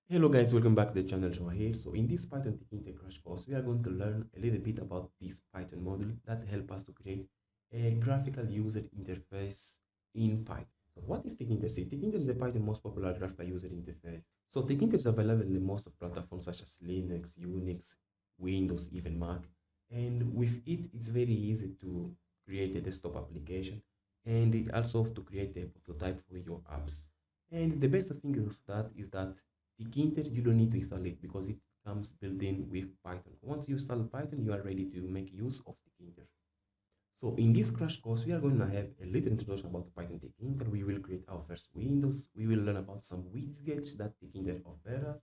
Hello guys, welcome back to the channel. Joa here. So in this Python Tkinter crash course, we are going to learn a little bit about this Python module that help us to create a graphical user interface in Python. So what is Tkinter? See, Tkinter is the Python most popular graphical user interface. So Tkinter is available in most of platforms such as Linux, Unix, Windows, even Mac. And with it, it's very easy to create a desktop application and it also to create a prototype for your apps. And the best thing of that is that Tkinter, you don't need to install it because it comes built in with Python. Once you install Python, you are ready to make use of Tkinter. So in this crash course, we are going to have a little introduction about Python Tkinter. We will create our first windows. We will learn about some widgets that Tkinter offers us.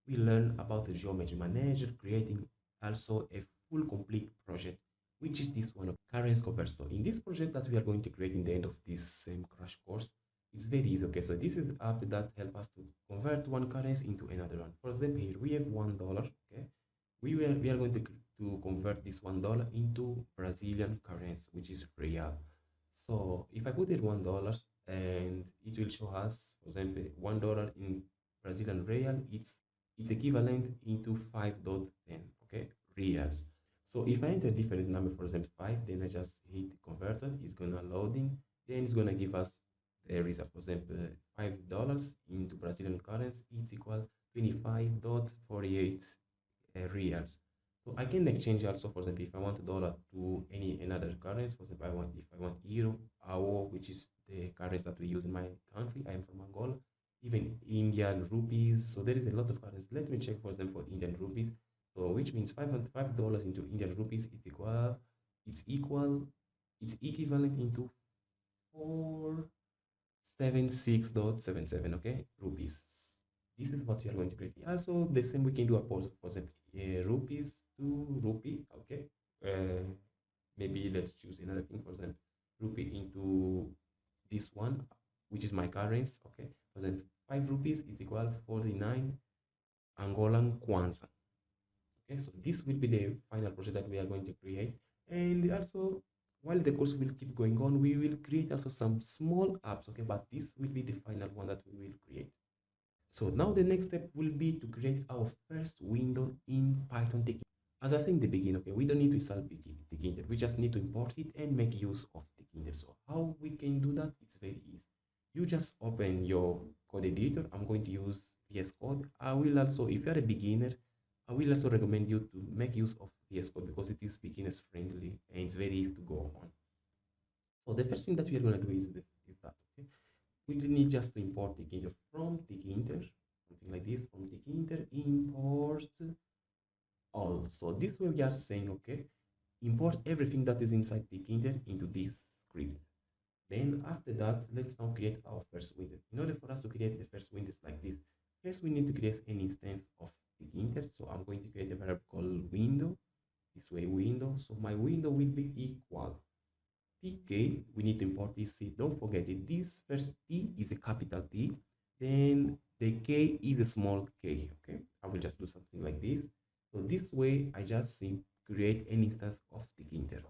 We learn about the geometry manager, creating also a full complete project, which is this one of current converter. So in this project that we are going to create in the end of this same crash course, it's very easy. Okay, so this is app that help us to convert one currency into another one. For example, here we have $1. Okay, we are going to convert this $1 into Brazilian currency, which is real. So if I put it $1 and it will show us, for example, $1 in Brazilian real, it's equivalent into 5.10, okay, reals. So if I enter different number, for example, 5, then I just hit converter, it's gonna loading, then it's gonna give us the result. For example, $5 into Brazilian currency, it's equal 25.48 reals. So I can exchange also, for example, if I want dollar to any another currency. For example, if I want euro, AO, which is the currency that we use in my country. I am from Angola. Even Indian rupees. So there is a lot of currency. Let me check, for example, for Indian rupees. So which means $5 into Indian rupees is equal it's equivalent into 476.77, okay, rupees. This is what we are going to create. Also the same we can do a pause, for example, rupees to rupee, okay. uh, Maybe let's choose another thing. For example, rupee into this one, which is my currency, okay. For example, 5 rupees is equal 49 Angolan kwanza. Okay, so this will be the final project that we are going to create. And also, while the course will keep going on, we will create also some small apps, okay, but this will be the final one that we will create. So now the next step will be to create our first window in Python Tkinter. As I said in the beginning, okay, we don't need to install Tkinter. We just need to import it and make use of Tkinter. So how we can do that? It's very easy. You just open your code editor. I'm going to use VS Code. I will also, if you're a beginner, I will also recommend you to make use of VS Code because it is beginners friendly and it's very easy to go on. So the first thing that we are going to do is that, okay, we need just to import Tkinter from Tkinter, something like this, from Tkinter, import all. So this way we are saying, okay, import everything that is inside Tkinter into this script. Then after that, let's now create our first window. In order for us to create the first window like this, first we need to create an instance of Tkinter. So I'm going to create a variable called window. This way window. So my window will be equal tk. We need to import this c. Don't forget it. This first t is a capital T. Then the k is a small k. Okay. I will just do something like this. So this way I just create an instance of Tkinter.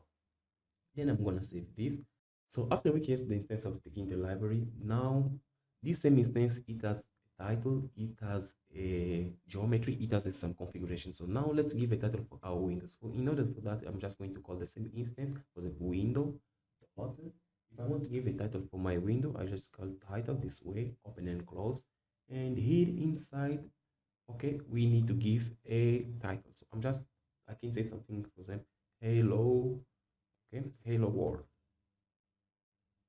Then I'm gonna save this. So after we create the instance of the Tkinter library, now this same instance, it has a title, it has a geometry, it has some configuration. So now let's give a title for our windows. So in order for that, I'm just going to call the same instance, for the window. If I want to give a title for my window, I just call title this way, open and close. And here inside, okay, we need to give a title. So I can say something, for example, hello, okay, hello world.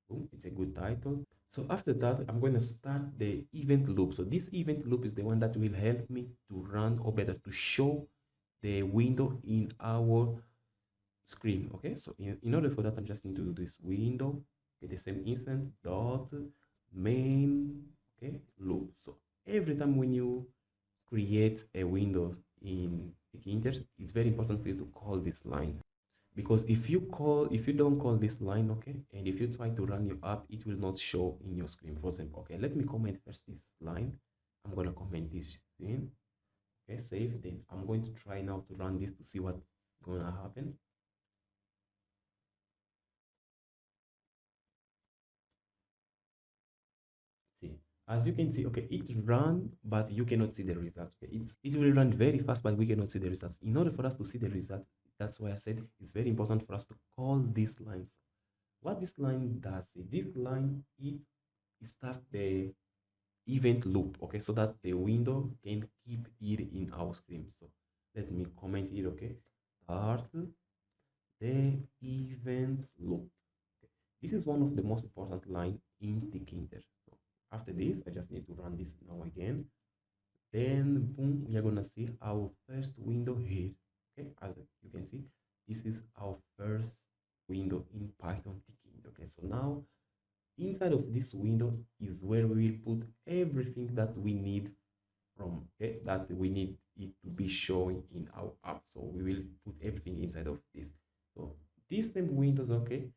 Boom, it's a good title. So after that, I'm going to start the event loop. So this event loop is the one that will help me to run, or better to show the window in our screen. Okay, so in order for that, I'm just going to do this window, get the same instance dot main, okay, loop. So every time when you create a window in Tkinter, it's very important for you to call this line. Because if you don't call this line, okay, and if you try to run your app, it will not show in your screen. For example, okay, let me comment first this line. I'm gonna comment this thing. Okay, save. Then I'm going to try now to run this to see what's gonna happen. See, As you can see, okay, it run, but you cannot see the result. Okay, it will run very fast, but we cannot see the results. In order for us to see the result, that's why I said it's very important for us to call these lines. What this line does, this line it start the event loop, okay, so that the window can keep it in our screen. So let me comment it, okay. Start the event loop. Okay. This is one of the most important line in Tkinter. So after this, I just need to run this now again. Then boom, we are gonna see our first window here. Okay, as you can see, this is our first window in Python Tkinter. Okay, so now inside of this window is where we will put everything that we need from, okay, that we need it to be showing in our app. So we will put everything inside of this. So these same windows, okay,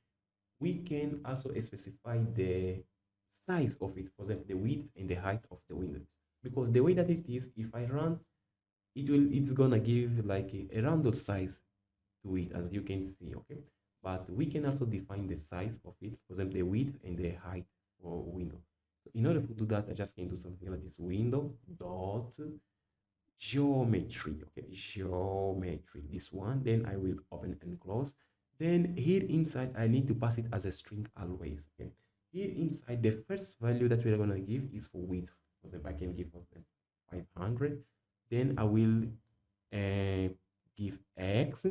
we can also specify the size of it, for example, the width and the height of the windows. Because the way that it is, if I run, it's gonna give like a rounded size to it, as you can see, okay. But we can also define the size of it, for example, the width and the height for window. So in order to do that, I just can do something like this: window dot geometry, okay, geometry, this one. Then I will open and close. Then here inside I need to pass it as a string always, okay. Here inside, the first value that we're going to give is for width. For example, I can give 500. Then I will give x,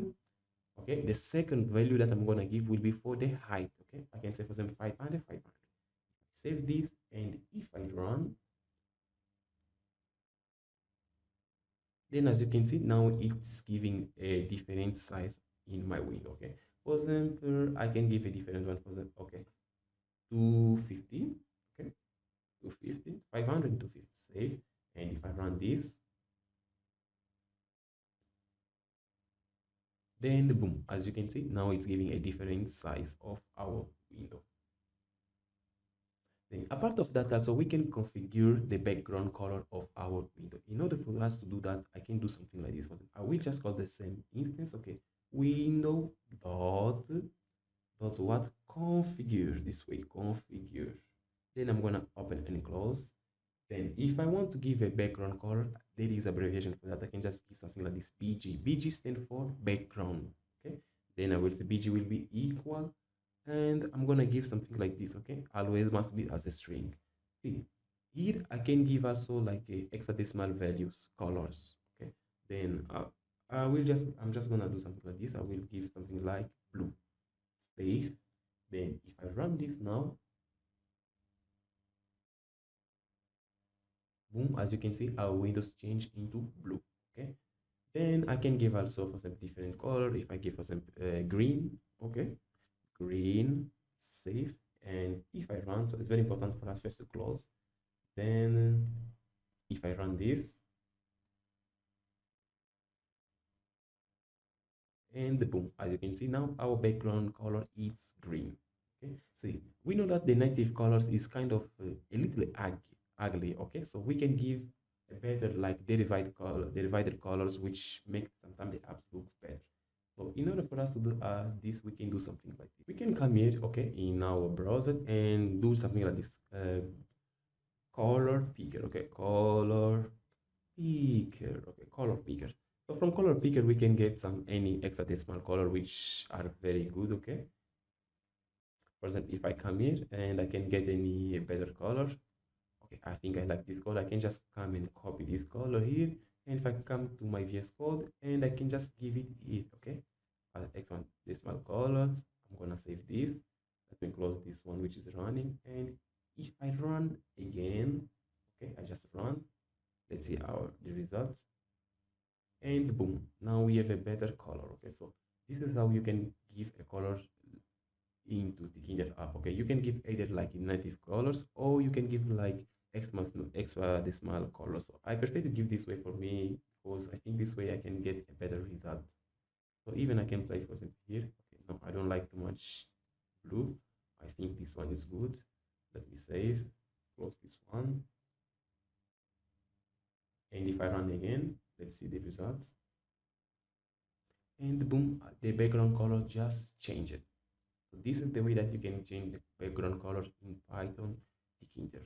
okay. The second value that I'm going to give will be for the height, okay. I can say, for example, 500. Save this, and if I run, then as you can see, now it's giving a different size in my window, okay. For example, I can give a different one, for example, okay, 250, okay, 250, 500, 250, save. And if I run this, then boom, as you can see, now it's giving a different size of our window. Then apart of that, also we can configure the background color of our window. In order for us to do that, I can do something like this. I will just call the same instance, okay, window dot what, configure, this way, configure. Then I'm gonna open and close. Then if I want to give a background color, there is abbreviation for that. I can just give something like this: BG. BG stands for background, okay. Then I will say BG will be equal, and I'm gonna give something like this, okay. Always must be as a string. See, here I can give also like a hexadecimal values, colors, okay. Then I'm just gonna do something like this. I will give something like blue. Save. Then if I run this now, boom, as you can see, our windows change into blue, okay. Then I can give also for some different color. If I give for some green, okay, green, save. And if I run, so it's very important for us first to close. Then if I run this, and boom, as you can see, now our background color is green, okay. See, we know that the native colors is kind of a little ugly, okay. So we can give a better like derived colors, which make sometimes the apps looks better. So in order for us to do this, we can do something like this. We can come here, okay, in our browser and do something like this: color picker, okay, color picker, okay, color picker. So from color picker, we can get some any hexadecimal color which are very good, okay. For example, if I come here and I can get any better color, okay, I think I like this color, I can just come and copy this color here. And if I come to my VS Code and I can just give it here, okay, as X1 decimal color, I'm gonna save this. Let me close this one which is running. And if I run again, okay, I just run. Let's see the results. And boom, now we have a better color, okay. So this is how you can give a color into the Tkinter app, okay. You can give either like native colors, or you can give like extra decimal colors. So I prefer to give this way for me, because I think this way I can get a better result. So even I can play for example here, okay. No, I don't like too much blue. I think this one is good. Let me save, close this one. And if I run again, let's see the result. And boom, the background color just changed. So this is the way that you can change the background color in Python Tkinter.